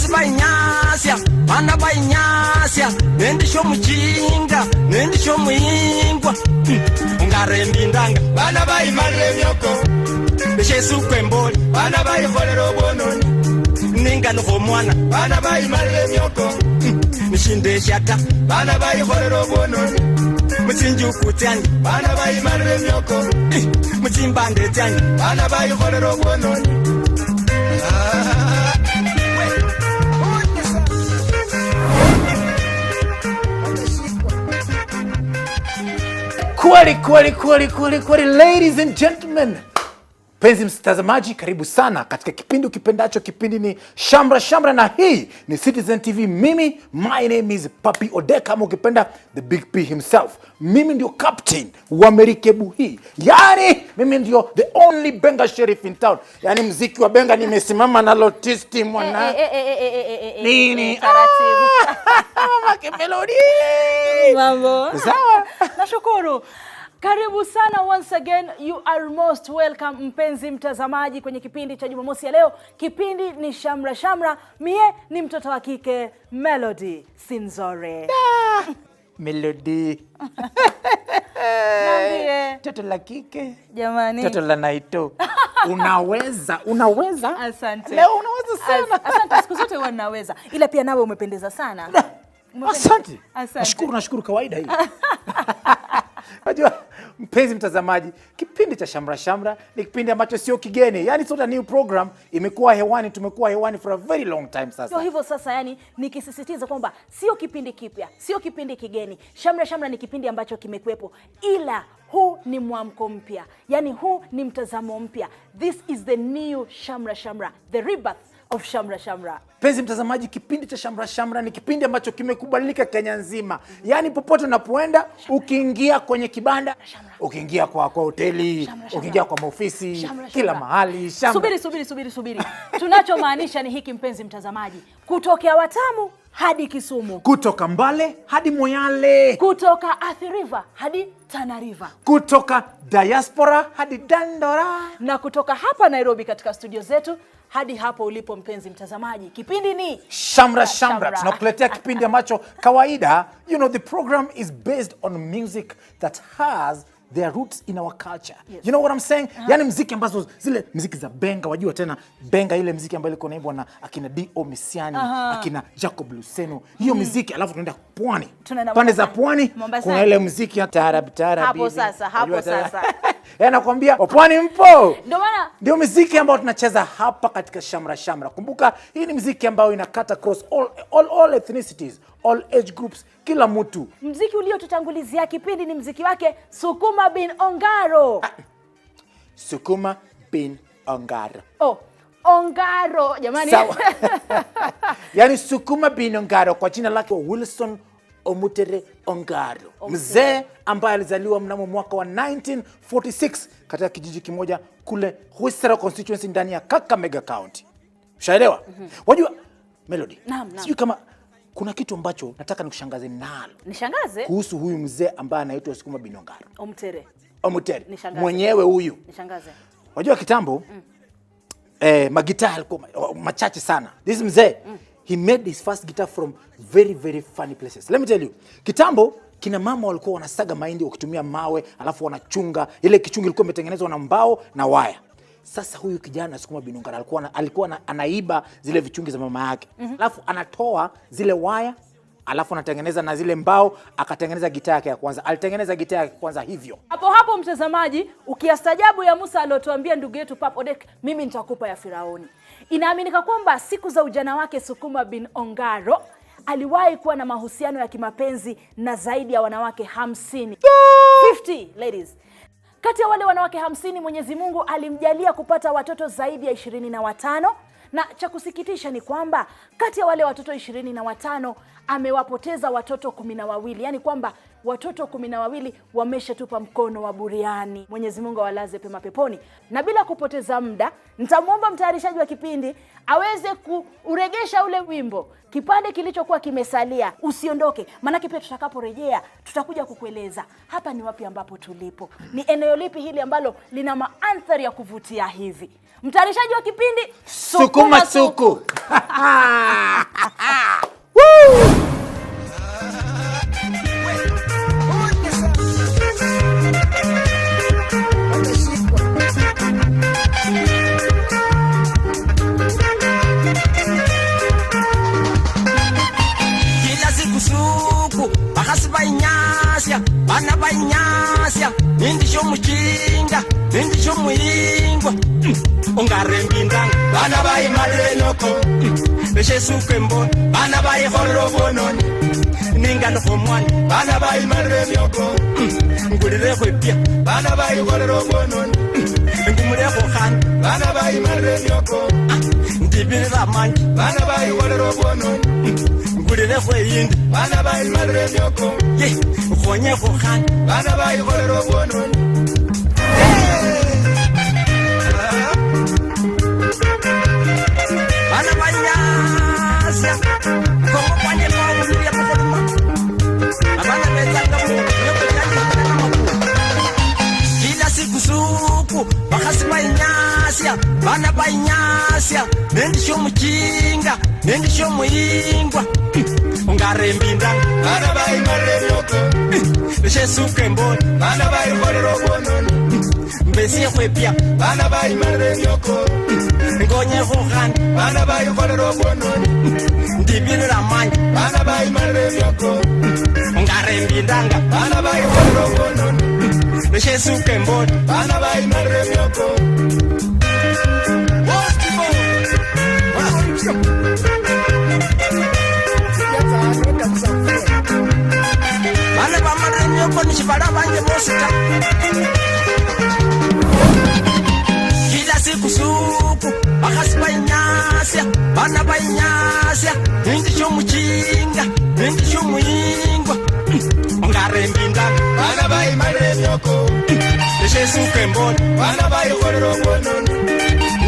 bana bainyasya nendisho mujinga nendisho muingwa ungarembi ndanga bana baimale myoko beshesu kwemboli bana baikholera obononi ninga nuko mwana bana baimale myoko nishinde shata bana baikholera obononi mutsinju kutyanyi bana baimale myoko mutsimbande tyanyi bana baikholera obononi Kweli, ladies and gentlemen. Penzi mtazamaji, karibu sana katika kipindi ukipendacho. Kipindi ni Shamra Shamra na hii ni Citizen TV. Mimi, my name is Papi OdeQ, kama ukipenda the big P himself. Mimi ndio captain wa merikebu hii. Yani mimi ndio the only Benga sheriff in town. Yani mziki wa Benga nimesimama na lotisti mwana. Nini? Taratibu. Mama Kimelodi. Mambo. Sawa. Nashukuru. Karibu sana once again, you are most welcome mpenzi mtazamaji kwenye kipindi cha Jumamosi ya leo. Kipindi ni Shamra Shamra, mie ni mtoto wa kike Melody Sinzore. Melody. Nambie. Toto la kike. Jamani. Toto la naito. Unaweza. Asante. Leo unaweza sana. Asante, siku zote huwa ninaweza. Ila pia nawe umependeza sana. Asante. Nashukuru kawaida hii. Unajua mpenzi mtazamaji, kipindi cha Shamra Shamra ni kipindi ambacho sio kigeni. Yani sort of new program imekuwa hewani, tumekuwa hewani for a very long time sasa. Sio hivyo sasa, yani nikisisitiza kwamba sio kipindi kipya, sio kipindi kigeni. Shamra Shamra ni kipindi ambacho kimekuepo, ila huu ni mwamko mpya. Yani huu ni mtazamo mpya. This is the new Shamra Shamra, the rebirth of Shamra Shamra. Penzi mtazamaji, kipindi cha Shamra Shamra ni kipindi ambacho kimekubalika Kenya nzima. Yani popote unapoenda, ukiingia kwenye kibanda, ukiingia kwa hoteli, ukiingia kwa maofisi, kila mahali Shamra. Subiri. Tunachomaanisha ni hiki mpenzi mtazamaji. Kutokea Watamu hadi Kisumu. Kutoka Mbale hadi Moyale. Kutoka Athi River hadi Tana River. Kutoka diaspora hadi Dandora. Na kutoka hapa Nairobi katika studio zetu hadi hapo ulipo mpenzi mtazamaji. Kipindi ni Shamra Shamra. Tunakuletea kipindi ambacho kawaida, the program is based on music that has their roots in our culture. Yes. You know what I'm saying? Yani muziki ambazo zile muziki za Benga, wajua tena Benga ile muziki ambayo ilikuwa naimbwa na akina D.O. Misiani, akina Jacob Luseno. Hiyo muziki alafu tunaenda pwani. Pande za pwani kuna ile muziki ya taarab. Hapo sasa. Nakwambia pwani mpo. Ndio muziki ambao tunacheza hapa katika Shamra Shamra. Kumbuka hii ni muziki ambao inakata across all ethnicities, all age groups, kila mtu. Muziki uliotutangulizia kipindi ni muziki wake Sukuma bin Ongaro. Sukuma bin Ongaro. Ongaro jamani. Sawa. Yani Sukuma bin Ongaro kwa jina lake Wilson Omutere Ongaro. Mzee ambaye alizaliwa mnamo mwaka wa 1946 katika kijiji kimoja kule Huisera constituency ndani ya Kakamega County. Ushaelewa? Wajua Melody. Sijui kama kuna kitu ambacho nataka nikushangaze nalo. Nishangaze? Kuhusu huyu mzee ambaye anaitwa Sukuma bin Ongaro. Omutere. Mwenyewe huyu. Nishangaze. Wajua kitambo magitaa yalikuwa machache sana. This mzee he made his first guitar from very very funny places. Let me tell you. Kitambo kina mama walikuwa wanasaga mahindi wakitumia mawe, alafu wanachunga. Ile kichungi ilikuwa imetengenezwa na mbao na waya. Sasa huyu kijana Sukuma bin Ongaro alikuwa anaiba zile vichungi za mama yake. Alafu anatoa zile waya, alafu anatengeneza na zile mbao, akatengeneza gitaa yake ya kwanza. Alitengeneza gitaa yake kwanza hivyo. Hapo mtazamaji, ukiastajabu ya Musa aliyotuambia ndugu yetu Pap OdeQ, mimi nitakupa ya Firauni. Inaaminika kwamba siku za ujana wake Sukuma bin Ongaro aliwahi kuwa na mahusiano ya kimapenzi na zaidi ya wanawake 50. 50 ladies. Kati ya wale wanawake 50 Mwenyezi Mungu alimjalia kupata watoto zaidi ya 25, na cha kusikitisha ni kwamba kati ya wale watoto 25 amewapoteza watoto 12. Yani kwamba watoto 12 wameshatupa mkono wa buriani. Mwenyezi Mungu awalaze pema peponi. Na bila kupoteza muda, nitamuomba mtayarishaji wa kipindi aweze kuregesha ule wimbo, kipande kilichokuwa kimesalia. Usiondoke, maana pia tutakaporejea tutakuja kukueleza hapa ni wapi ambapo tulipo. Ni eneo lipi hili ambalo lina maandhari ya kuvutia hivi. Mtayarishaji wa kipindi Sukuma Suku. Woo! Bana bainyasya indisho muchinga indisho muingwa ungarembindanga bana baimalenoko beshesuke mbona bana baihororo bononi ningano komwana bana baimalenoko ngulire kwepia bana baihororo bononi ngumure kokhan bana baimalenoko ndibira manji bana baihororo bononi ngulire kweyindi bana baimalenoko Khonye khokhan bana ba igolero bononi bana banyasya komo kwanye mawu ya kukoluma abana bezanga mu kila siku suku bakasi banyasya bana banyasya nendisho muchinga nendisho muingwa ungarembindanga bana ba imaremyoko beshesuke mbona bana ba igolero bononi mbesi kwepia bana ba imaremyoko ngonye khokhan bana ba igolero bononi ndibirira manyi bana ba imaremyoko ungarembindanga bana ba igolero bononi beshesuke mbona bana ba imaremyoko bana ba maremyoko nishibara banje bosita kila siku suku bakasi bainyasya bana bainyasya indisho muchinga indisho muingwa ungarembindanga bana ba imaremyoko beshesuke mbona bana ba igolero bononi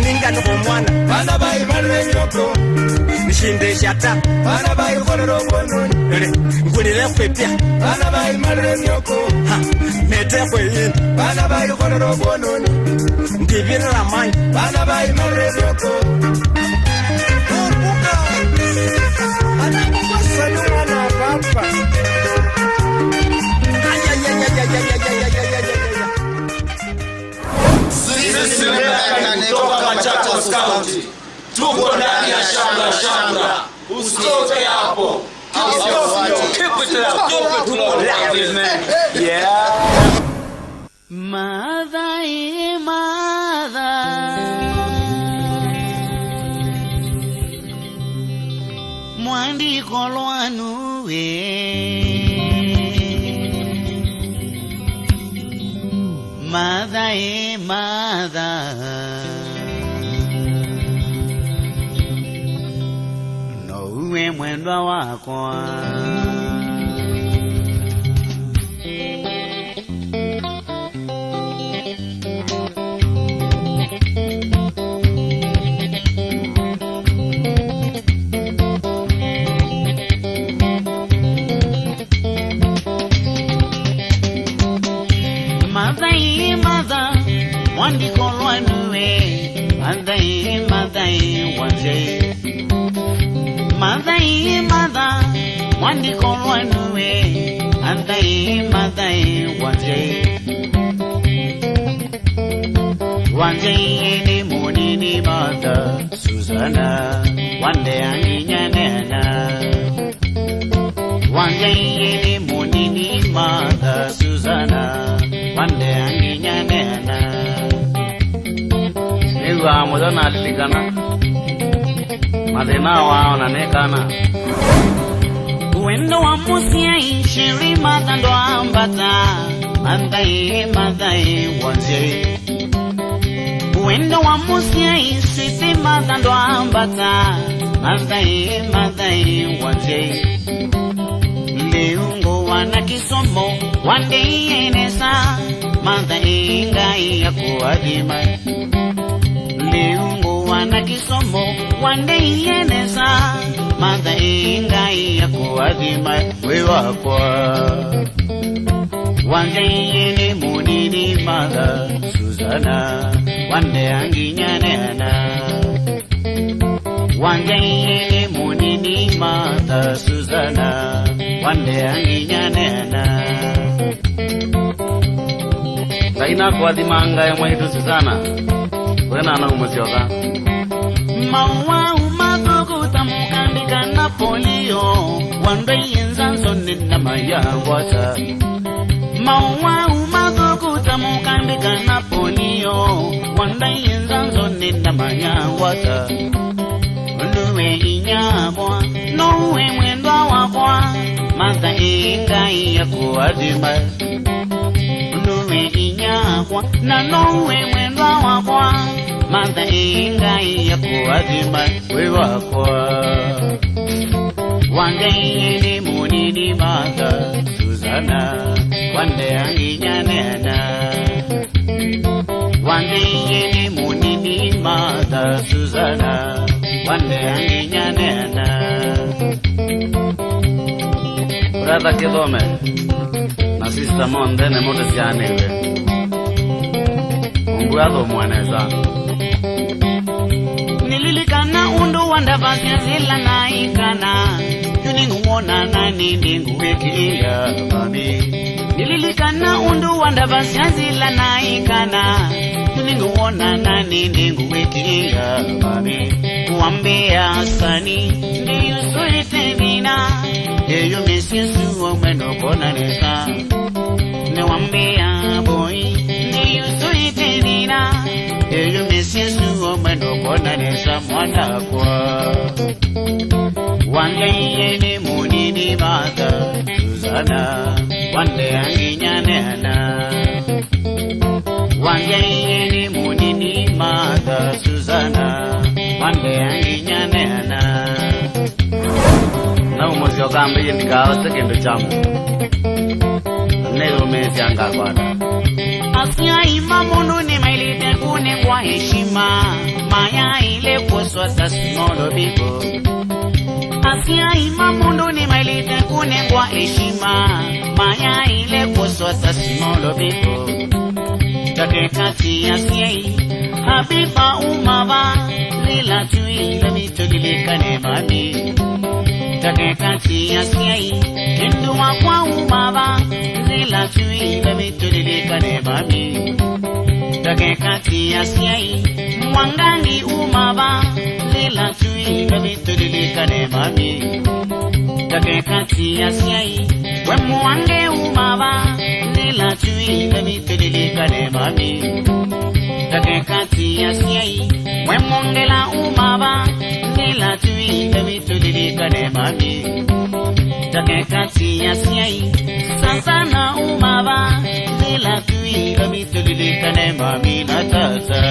ningano komwana bana ba imaremyoko nishinde shata bana ba igolero bononi ngulire kwepia bana ba imaremyoko mete kweyini bana ba igolero bononi ndibirira manyi bana ba imaremyoko kumbuka ana kusaluma na baba Sisi kutoka Machakos County tuko ndani ya Shamra Shamra, usitoke hapo. Keep it up, keep it up, man. Yeah. Mother, mwandi kolwanu Mother, no uwe mwendwa wako Mother, mwandi kolwanu Mother, wanje Mother, mwandi kolwanu Mother, wanje ni munini Mother Susanna wande anginyanena wanje ni munini Mother Susanna wande anginyanena niwa modana ligana madena wa onanekana wendo wa musia ishiri Mother ndo ambata Mother wanje wendo wa musia ishiri Mother ndo ambata Mother wanje leungo wana kisomo wande enesa Mother ingai ya kuadima leungo wana kisomo wande enesa Mother ingai ya kuadima wewa kwa wande ene munini Mother Susanna wande anginyanena Wanjai munini mata Susana Wande anginya nena Kaina kwa dimanga ya mwahitu Susana Wena na umuzioka Mawa umazuku tamukandika na polio Wande inzanso nina maya wata Mawa umazuku tamukandika na polio Wande inzanso nina maya wata Uluwe inyabwa Nowe mwendwa wakwa Mata ingai ya kuadima Uluwe inyabwa Na nowe mwendwa wakwa Mata ingai ya kuadima We wakwa Wande yene munini mata Susana Wande anginya nena Wande yene munini mata Susana Wande anginya nena Brother Kidome Na sister Monde ne mote sianewe Umbuado mwaneza Nililikana undu wanda vasia zila na ikana Yuningu mona na nindingu wekia mami Nililikana undu wanda vasia zila na ikana Yuningu mona na nindingu wekia mami Kuambia sani Ndiyo suite vina Yeyo mesiesu omeno kona nesa Newambia boy Ndiyo suite vina Yeyo mesiesu omeno kona nesa mwana kwa Wande yene munini mata Susana Wande anginya nena Wande yene munini mata Susana Wande anginya nena Na umozio kambi yendikawa sekendo chamu Nero mezi angakwada Asia ima mundu ni mailite kune kwa heshima Maya ile poswa tasimodo bibo Asia ima mundu ni mailite kune kwa heshima Maya ile poswa tasimodo bibo Take kati asiai Habiba umaba Lila tui Lamito lilikane mami Take kati asiai Hindu wakwa umaba Lila tui Lamito lilikane mami Take kati asiai Mwangani umaba Lila tui Lamito lilikane mami Take kati asiai Wemwange umaba Lila tui Lamito lilikane mami Take kati asiai Wemongela umaba Lila tui Lamito lilikane mami Take kati asiai Sasana umaba Lila tui Lamito lilikane mami na tata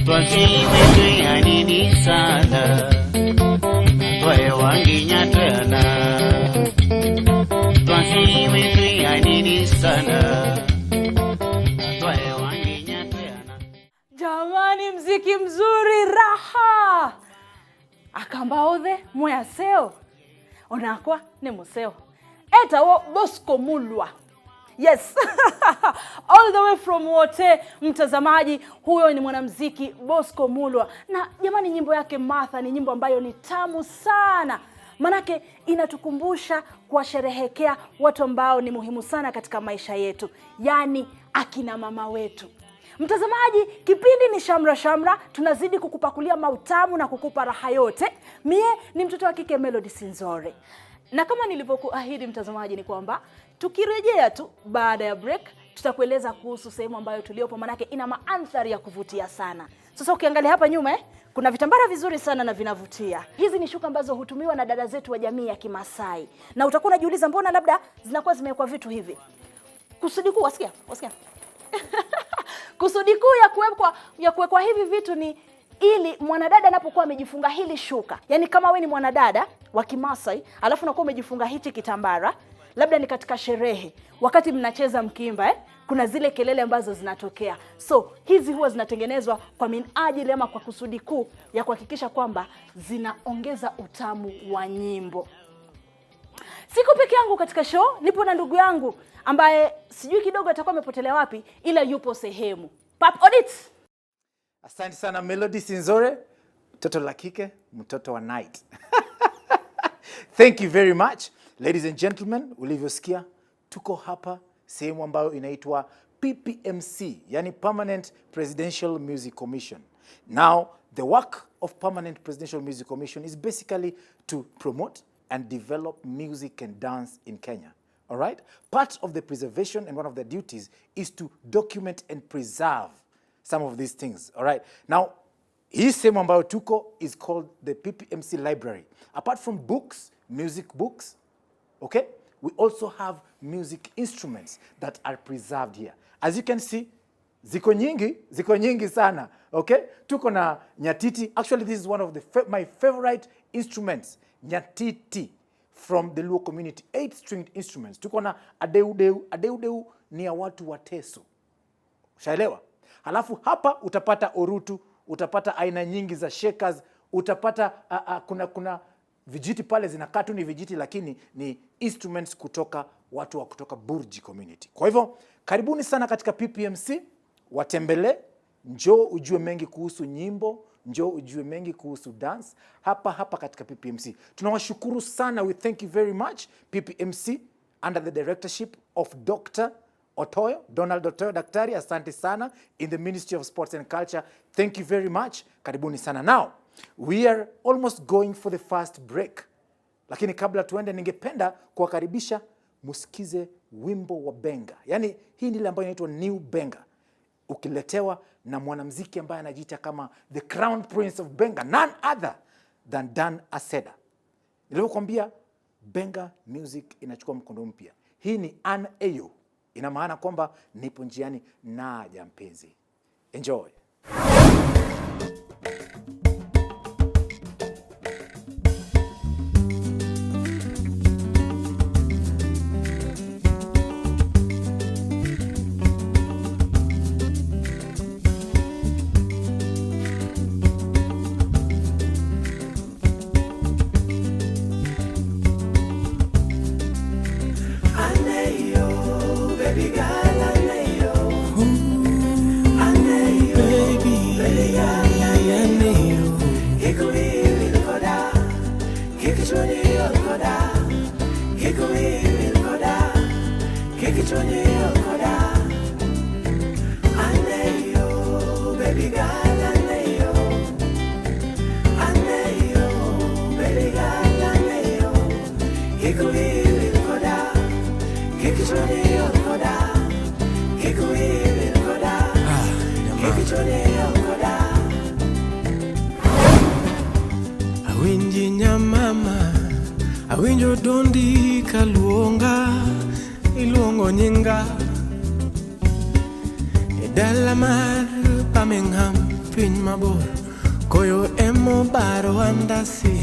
Twachiwe tui anini sana Twae wanginya tena Twachiwe tui anini sana Twae wanginya tena Jamani, mziki mzuri raha Akambaodhe mwaseo Onakwa ni museo Eta wo Bosco Mulwa Yes All the way from Wote mtazamaji huyo ni mwanamuziki Bosco Mulwa na jamani nyimbo yake Martha ni nyimbo ambayo ni tamu sana manake inatukumbusha kuwasherehekea watu ambao ni muhimu sana katika maisha yetu yani akina mama wetu. Mtazamaji, kipindi ni Shamra Shamra, tunazidi kukupakulia mautamu na kukupa raha yote. Mie ni mtoto wa kike Melody Sinzore. Na kama nilivyokuahidi mtazamaji ni kwamba tukirejea tu baada ya break tutakueleza kuhusu sehemu ambayo tuliopo manake ina mandhari ya kuvutia sana. Sasa ukiangalia hapa nyuma kuna vitambara vizuri sana na vinavutia. Hizi ni shuka ambazo hutumiwa na dada zetu wa jamii ya Kimasai. Na utakuwa unajiuliza mbona labda zinakuwa zimewekwa vitu hivi. Kusudi kuu wasikia? Kusudi kuu ya kuwekwa hivi vitu ni ili mwanadada anapokuwa amejifunga hili shuka. Yaani kama wewe ni mwanadada wa Kimasai, alafu unakuwa umejifunga hichi kitambara, labda ni katika sherehe, wakati mnacheza mkimba, kuna zile kelele ambazo zinatokea. So, hizi huwa zinatengenezwa kwa minajili ama kwa kusudi kuu ya kuhakikisha kwamba zinaongeza utamu wa nyimbo. Siko peke yangu katika show, nipo na ndugu yangu ambaye sijui kidogo atakuwa amepotelea wapi ila yupo sehemu. Pap Audit. Asante sana Melody Sinzore. Toto la kike, mtoto wa night. Thank you very much. Ladies and gentlemen, ulivyosikia, tuko hapa sehemu ambayo inaitwa PPMC, yani Permanent Presidential Music Commission. Now, the work of Permanent Presidential Music Commission is basically to promote and develop music and dance in Kenya. All right? Part of the preservation and one of the duties is to document and preserve some of these things. All right? Now, hii sehemu ambayo tuko is called the PPMC Library. Apart from books, music books, okay, we also have music instruments that are preserved here. As you can see, ziko nyingi sana, okay? Tuko na nyatiti. Actually, this is one of my favorite instruments, nyatiti, from the Luo community, 8-stringed instruments. Tuko na adeudeu. Adeudeu ni ya watu wa Teso. Shaelewa? Halafu hapa utapata orutu, utapata aina nyingi za shakers, utapata kuna vijiti pale zinakatu ni vijiti, lakini ni instruments kutoka watu wa kutoka Burji community. Kwa hivyo, karibuni sana katika PPMC, watembele, njoo ujue mengi kuhusu nyimbo, njoo ujue mengi kuhusu dance, hapa katika PPMC. Tunawashukuru sana, we thank you very much, PPMC, under the directorship of Dr. Otoyo, Donald Otoyo, daktari, asante sana, in the Ministry of Sports and Culture. Thank you very much, karibuni sana. Now, we are almost going for the first break. Lakini kabla tuende, ningependa kuwakaribisha musikize wimbo wa Benga. Yani hii ndile ambayo inaitwa New Benga. Ukiletewa na mwanamuziki ambaye anajiita kama the Crown Prince of Benga, none other than Dan Aseda. Nilivyokuambia Benga Music inachukua mkondo mpya. Hii ni an ayo. Ina maana kwamba nipo njiani naja mpenzi. Enjoy. Awinji nyamama, awinjo dondi kaluonga, iluongo nyinga. Dala mar Birmingham, piny mabor, koyo emo baro andasi.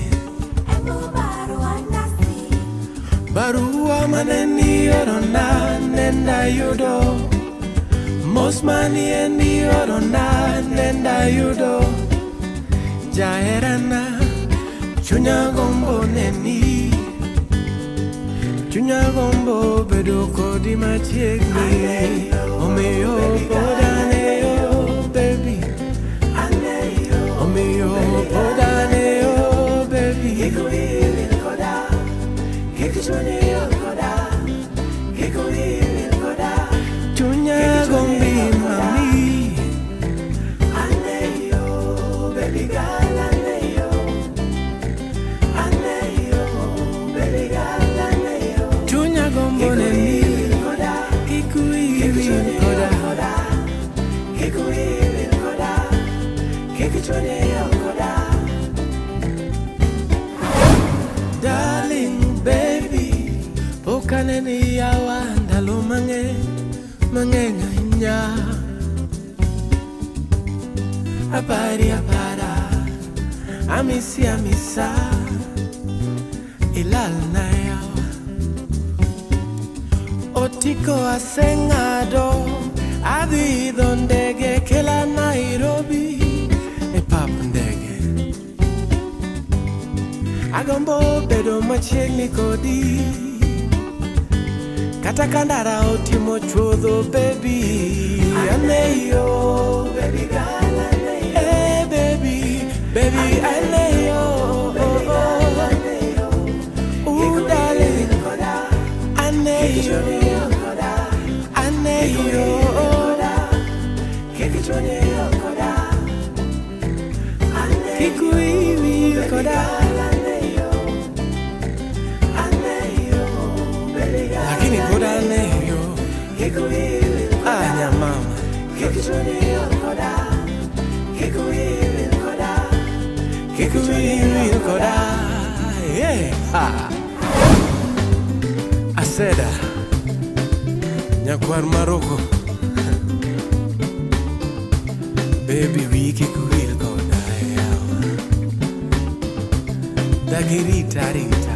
Barua maneni orona nenda yudo, Mosmani eni orona nenda yudo. Jaherana chunya gombo neni, chunya gombo bedo kodi machiegni. Omiyo podane yo baby, omiyo podane yo baby. Chunya gombi mami, baby girl, chunya gombo neni, ikuiri koda. Darling baby, pokaneni yawa ndalo mang'eny ahinya. Apara, amisa, ilal na yawa. Otiko aseng'ado, adhi idho ndege kela Nairobi, e pap ndege. Agombo bedo machiegni kodi, kata kandara otimo chuodho baby. Aneyo, baby girl, aneyo. Hey baby, Baby, I lay yo. Ooh, darling, I lay yo. I lay yo. Kikuiwi koda. Lakini koda lay yo. Anya mama. Kikuiwi koda. Yeah. Aseda. Nyakwar Maroko. Baby, we kikuiwi koda. Dagirita rita.